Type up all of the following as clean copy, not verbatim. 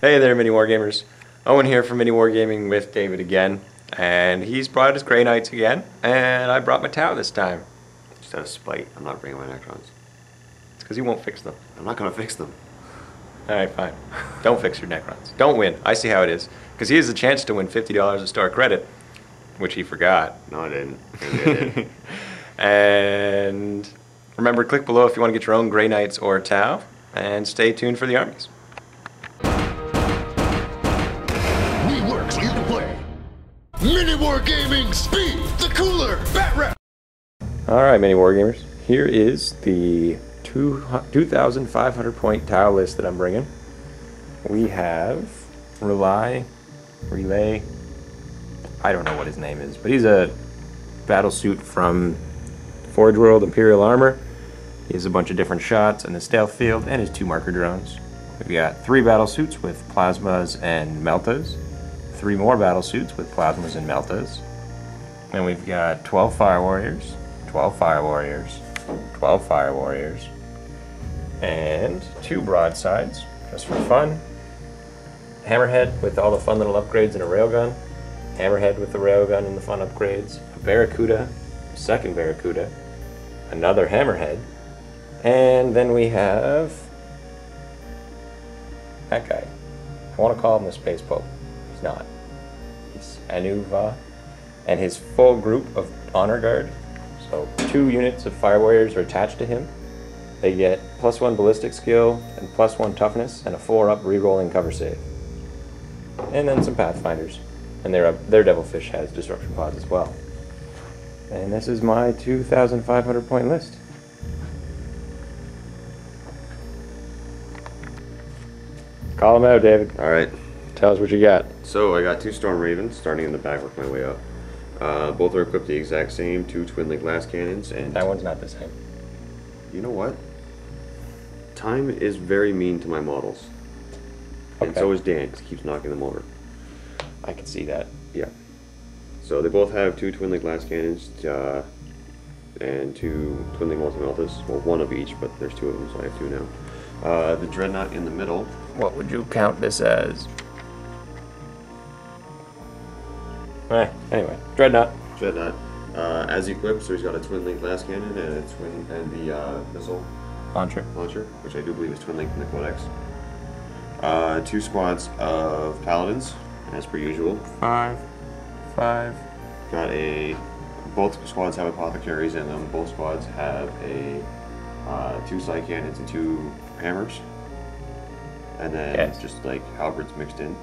Hey there, MiniWarGamers. Owen here from MiniWarGaming with David again, and he's brought his Grey Knights again, and I brought my Tau this time. Just out of spite, I'm not bringing my Necrons. It's because he won't fix them. I'm not gonna fix them. Alright, fine. Don't fix your Necrons. Don't win. I see how it is. Because he has a chance to win $50 of star credit, which he forgot. No, I didn't. Maybe I did. And remember, click below if you want to get your own Grey Knights or Tau, and stay tuned for the armies. MiniWarGaming Speed the Cooler Bat Rap. Alright, MiniWarGamers. Here is the 2,500 point Tau list that I'm bringing. We have Relay, I don't know what his name is, but he's a battle suit from Forge World Imperial Armor. He has a bunch of different shots in the stealth field and his 2 marker drones. We've got 3 battle suits with plasmas and meltas. 3 more battle suits with plasmas and meltas. And we've got 12 fire warriors, 12 fire warriors, 12 fire warriors, and 2 broadsides, just for fun. Hammerhead with all the fun little upgrades and a railgun. Hammerhead with the railgun and the fun upgrades. A Barracuda, a second Barracuda, another Hammerhead, and then we have that guy. I want to call him the Space Pope. He's not. He's Anuva, and his full group of Honor Guard. So 2 units of Fire Warriors are attached to him. They get +1 ballistic skill and +1 toughness and a 4-up rerolling cover save. And then some Pathfinders. And their Devilfish has Disruption Pods as well. And this is my 2,500 point list. Call them out, David. Alright. Tell us what you got. So I got 2 Storm Ravens, starting in the back, work my way up. Both are equipped the exact same, 2 Twin Link Glass Cannons, and... That one's not the same. You know what? Time is very mean to my models. Okay. And so is Dan, because he keeps knocking them over. I can see that. Yeah. So they both have 2 Twin Link Glass Cannons, and 2 Twin Link Multi-Meltas. Well, 1 of each, but there's 2 of them, so I have 2 now. The Dreadnought in the middle. What would you count this as? Anyway, Dreadnought. Dreadnought. As equipped, so he's got a Twin Link Glass Cannon and the missile Launcher. which I do believe is Twin Link in the Codex. 2 squads of Paladins, as per usual. 5. Both squads have Apothecaries in them. Both squads have 2 Side Cannons and 2 Hammers. And then just like halberds mixed in.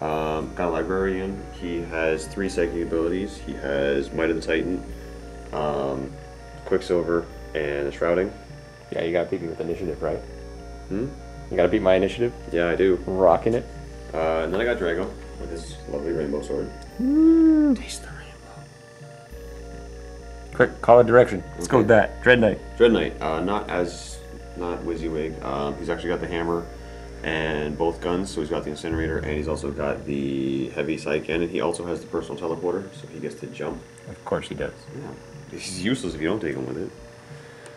Got a Librarian. He has 3 psychic abilities. He has Might of the Titan, Quicksilver, and Shrouding. Yeah, you gotta beat me with initiative, right? Hmm? You gotta beat my initiative? Yeah, I do. Rocking it. And then I got Draigo with his lovely rainbow sword. Taste the rainbow. Quick, call a direction. Let's go with that. Dread Knight. Dread Knight, not WYSIWYG. He's actually got the hammer and both guns, so he's got the incinerator, and he's also got the heavy side cannon. He also has the personal teleporter, so he gets to jump. Of course he does. Yeah. He's useless if you don't take him with it.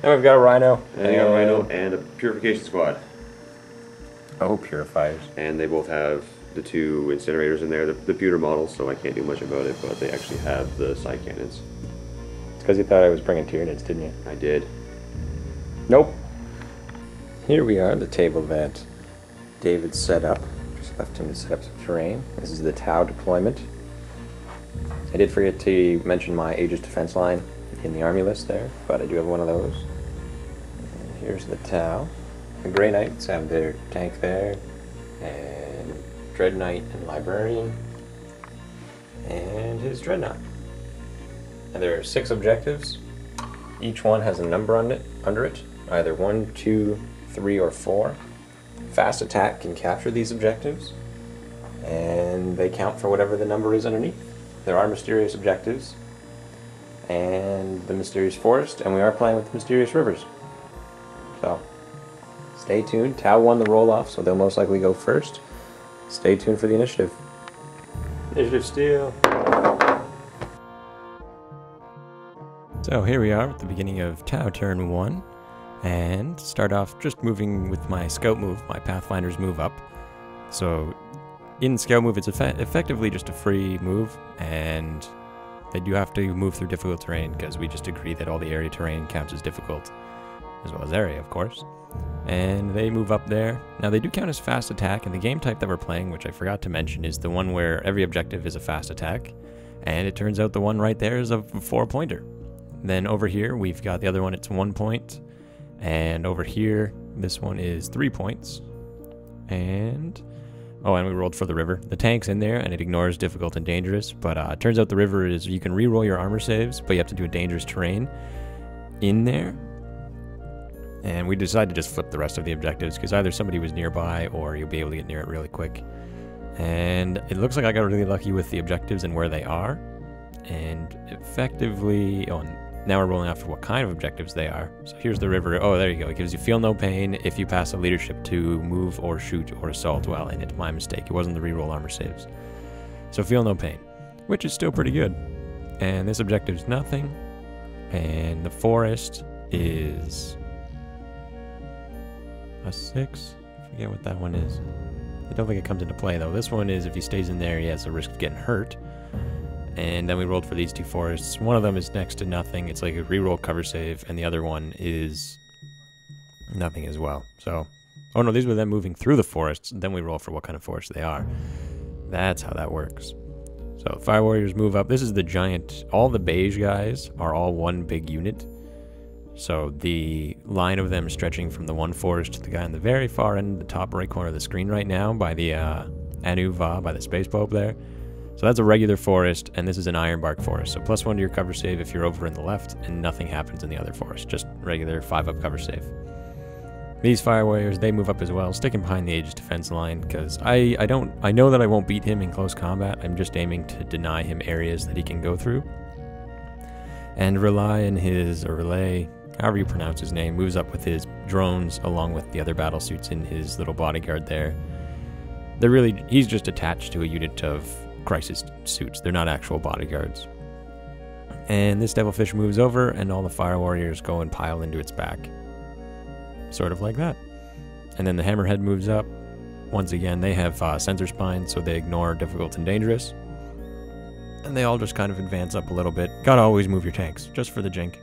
Then we've got a Rhino. And you got a Rhino and a Purification Squad. Oh, Purifiers. And they both have the 2 incinerators in there. The pewter models, so I can't do much about it, but they actually have the side cannons. It's because you thought I was bringing Tyranids, didn't you? I did. Nope. Here we are, the table that David set up. Just left him to set up some terrain. This is the Tau deployment. I did forget to mention my Aegis defense line in the army list there, but I do have one of those. And here's the Tau. The Grey Knights have their tank there, and Dread Knight and Librarian, and his Dreadnought. And there are 6 objectives. Each one has a number under it, either 1, 2, 3, or 4. Fast attack can capture these objectives, and they count for whatever the number is underneath. There are mysterious objectives, and the mysterious forest, and we are playing with mysterious rivers. So, stay tuned. Tau won the roll-off, so they'll most likely go first. Stay tuned for the initiative. Initiative steal. So here we are at the beginning of Tau turn 1. And start off just moving with my scout move, my Pathfinder's move up. So in scale move, it's effectively just a free move, and they do have to move through difficult terrain because we just agree that all the area terrain counts as difficult, as well as area, of course. And they move up there. Now they do count as fast attack, and the game type that we're playing, which I forgot to mention, is the one where every objective is a fast attack. And it turns out the one right there is a 4-pointer. Then over here, we've got the other one, it's 1 point. And over here, this one is 3 points. And... oh, and we rolled for the river. The tank's in there, and it ignores difficult and dangerous. But it turns out the river is, you can re-roll your armor saves, but you have to do a dangerous terrain in there. And we decided to just flip the rest of the objectives, because either somebody was nearby, or you'll be able to get near it really quick. And it looks like I got really lucky with the objectives and where they are. And effectively... oh, now we're rolling out for what kind of objectives they are. So here's the river. Oh, there you go. It gives you feel no pain if you pass a leadership to move or shoot or assault while in it. My mistake. It wasn't the reroll armor saves. So feel no pain, which is still pretty good. And this objective's nothing. And the forest is a 6. I forget what that one is. I don't think it comes into play though. This one is if he stays in there, he has a risk of getting hurt. And then we rolled for these 2 forests. One of them is next to nothing. It's like a reroll cover save, and the other one is nothing as well. So, oh no, these were them moving through the forests, and then we roll for what kind of forest they are. That's how that works. So, Fire Warriors move up. This is the giant. All the beige guys are all one big unit. So, the line of them stretching from the one forest to the guy on the very far end, the top right corner of the screen right now, by the Anu Va, by the Space Pope there. So that's a regular forest, and this is an Ironbark forest. So +1 to your cover save if you're over in the left, and nothing happens in the other forest. Just regular 5-up cover save. These Fire Warriors, they move up as well, sticking behind the Aegis defense line, because I know that I won't beat him in close combat. I'm just aiming to deny him areas that he can go through. And Relay, however you pronounce his name, moves up with his drones along with the other battle suits in his little bodyguard there. He's just attached to a unit of crisis suits. They're not actual bodyguards. And this devilfish moves over, and all the Fire Warriors go and pile into its back. Sort of like that. And then the Hammerhead moves up. Once again, they have sensor spines, so they ignore difficult and dangerous. And they all just kind of advance up a little bit. Gotta always move your tanks, just for the jink.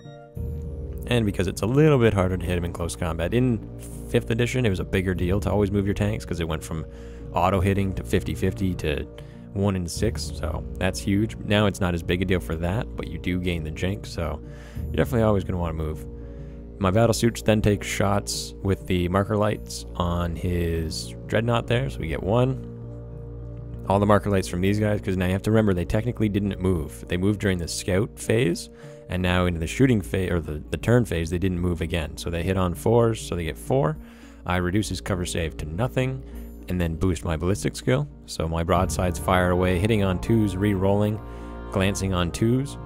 And because it's a little bit harder to hit them in close combat. In 5th edition, it was a bigger deal to always move your tanks, because it went from auto-hitting to 50-50 to 1 in 6, so that's huge. Now it's not as big a deal for that, but you do gain the jink, so you're definitely always going to want to move. My battle suits then take shots with the marker lights on his dreadnought there, so we get 1. All the marker lights from these guys, because now you have to remember they technically didn't move. They moved during the scout phase, and now into the shooting phase, or the turn phase, they didn't move again. So they hit on 4s, so they get 4. I reduce his cover save to nothing, and then boost my ballistic skill. So my broadsides fire away, hitting on 2s, re-rolling, glancing on 2s,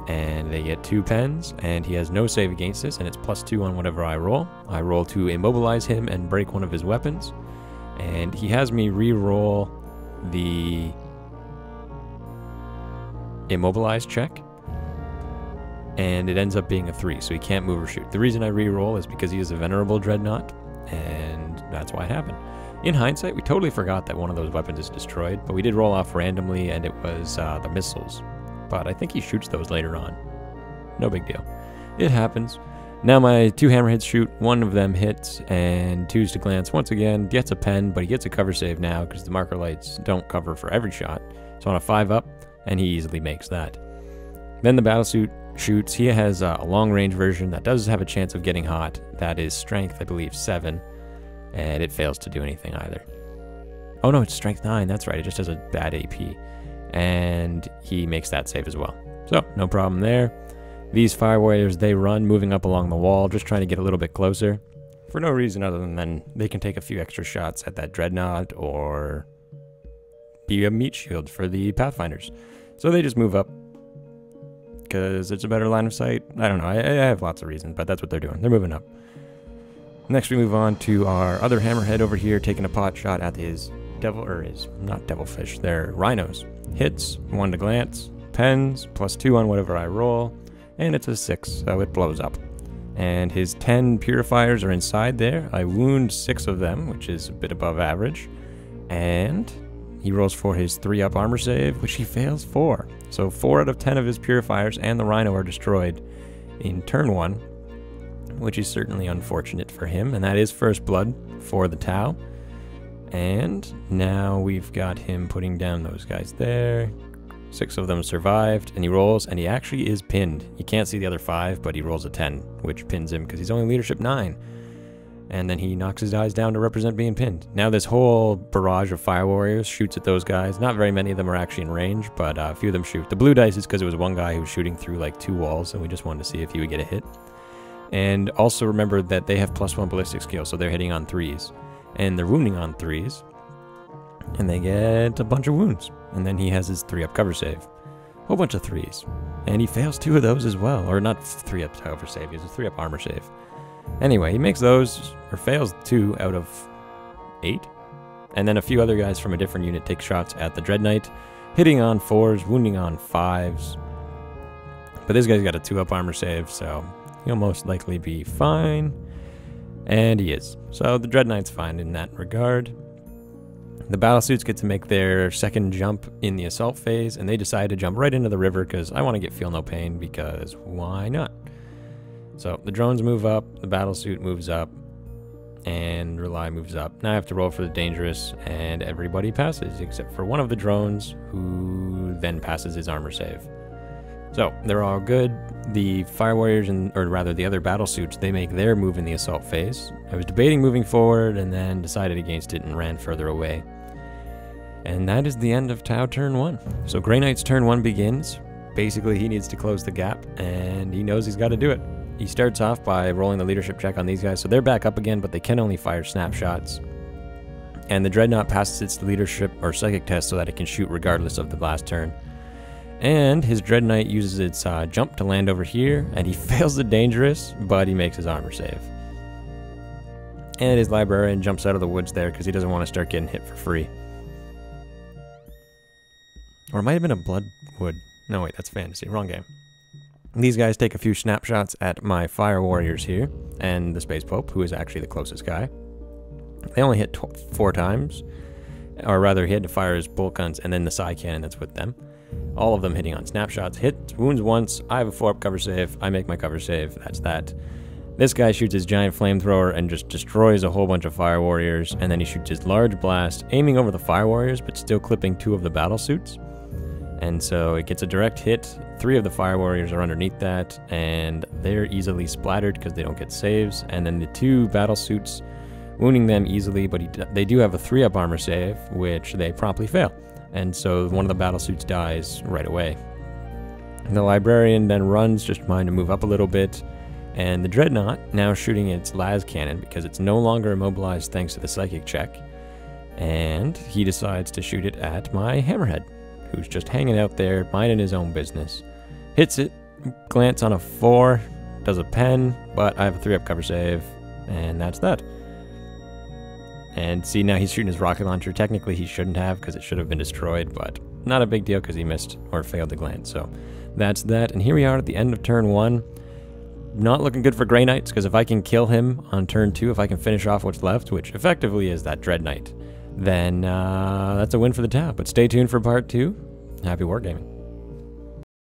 and they get 2 pens, and he has no save against this, and it's +2 on whatever I roll. I roll to immobilize him and break one of his weapons, and he has me re-roll the immobilize check, and it ends up being a 3, so he can't move or shoot. The reason I re-roll is because he is a venerable dreadnought, and that's why it happened. In hindsight, we totally forgot that one of those weapons is destroyed, but we did roll off randomly, and it was the missiles. But I think he shoots those later on. No big deal. It happens. Now my 2 hammerheads shoot, 1 of them hits, and 2s to glance. Once again, gets a pen, but he gets a cover save now, because the marker lights don't cover for every shot. So on a 5-up, and he easily makes that. Then the battlesuit shoots. He has a long-range version that does have a chance of getting hot. That is strength, I believe, 7. And it fails to do anything either. Oh no, it's strength 9, that's right, it just has a bad AP. And he makes that save as well. So, no problem there. These Fire Warriors, they run, moving up along the wall, just trying to get a little bit closer. For no reason other than they can take a few extra shots at that Dreadnought, or be a meat shield for the Pathfinders. So they just move up, because it's a better line of sight. I don't know, I have lots of reasons, but that's what they're doing. They're moving up. Next we move on to our other hammerhead over here, taking a pot shot at his not devilfish, they're rhinos. Hits, 1 to glance, pens, +2 on whatever I roll, and it's a 6, so it blows up. And his 10 purifiers are inside there. I wound 6 of them, which is a bit above average. And he rolls for his 3-up armor save, which he fails 4. So 4 out of 10 of his purifiers and the Rhino are destroyed in turn 1, which is certainly unfortunate for him. And that is first blood for the Tau. And now we've got him putting down those guys there. 6 of them survived, and he rolls, and he actually is pinned. You can't see the other 5, but he rolls a 10, which pins him because he's only leadership 9. And then he knocks his eyes down to represent being pinned. Now this whole barrage of Fire Warriors shoots at those guys. Not very many of them are actually in range, but a few of them shoot. The blue dice is because it was one guy who was shooting through like 2 walls, and we just wanted to see if he would get a hit. And also remember that they have +1 ballistic skill, so they're hitting on 3s. And they're wounding on 3s. And they get a bunch of wounds. And then he has his 3-up cover save. Whole bunch of 3s. And he fails 2 of those as well. Or not 3-up cover save, he has a 3-up armor save. Anyway, he makes those, or fails 2 out of 8. And then a few other guys from a different unit take shots at the Dread Knight, hitting on 4s, wounding on 5s. But this guy's got a 2-up armor save, so he'll most likely be fine. And he is. So the Dread Knight's fine in that regard. The battlesuits get to make their second jump in the assault phase, and they decide to jump right into the river because I want to get Feel No Pain, because why not? So the drones move up, the battlesuit moves up, and Rely moves up. Now I have to roll for the dangerous, and everybody passes except for one of the drones, who then passes his armor save. So they're all good. The Fire Warriors, or rather the other battlesuits, they make their move in the assault phase. I was debating moving forward and then decided against it and ran further away. And that is the end of Tau turn 1. So Grey Knight's turn 1 begins. Basically, he needs to close the gap, and he knows he's got to do it. He starts off by rolling the leadership check on these guys, so they're back up again, but they can only fire snapshots. And the Dreadnought passes its leadership or psychic test so that it can shoot regardless of the last turn. And his Dread Knight uses its jump to land over here, and he fails the dangerous, but he makes his armor save. And his Librarian jumps out of the woods there because he doesn't want to start getting hit for free. Or it might have been a Bloodwood. No, wait, that's fantasy. Wrong game. These guys take a few snapshots at my Fire Warriors here, and the Space Pope, who is actually the closest guy. They only hit 4 times, or rather he had to fire his bolt guns and then the Psy Cannon that's with them. All of them hitting on snapshots. Hits, wounds once, I have a 4-up cover save, I make my cover save, that's that. This guy shoots his giant flamethrower and just destroys a whole bunch of Fire Warriors, and then he shoots his large blast, aiming over the Fire Warriors, but still clipping 2 of the battle suits. And so it gets a direct hit. 3 of the Fire Warriors are underneath that, and they're easily splattered because they don't get saves. And then the 2 battle suits, wounding them easily, but they do have a 3-up armor save, which they promptly fail. And so one of the battle suits dies right away. And the Librarian then runs, just trying to move up a little bit. And the Dreadnought, now shooting its las cannon because it's no longer immobilized thanks to the psychic check. And he decides to shoot it at my Hammerhead, who's just hanging out there, minding his own business. Hits it, glance on a 4, does a pen, but I have a 3-up cover save, and that's that. And see, now he's shooting his rocket launcher. Technically he shouldn't have, because it should have been destroyed, but not a big deal because he missed or failed to glance. So that's that, and here we are at the end of turn 1. Not looking good for Grey Knights, because if I can kill him on turn 2, if I can finish off what's left, which effectively is that Dread Knight, then that's a win for the Tau. But stay tuned for part 2. Happy wargaming.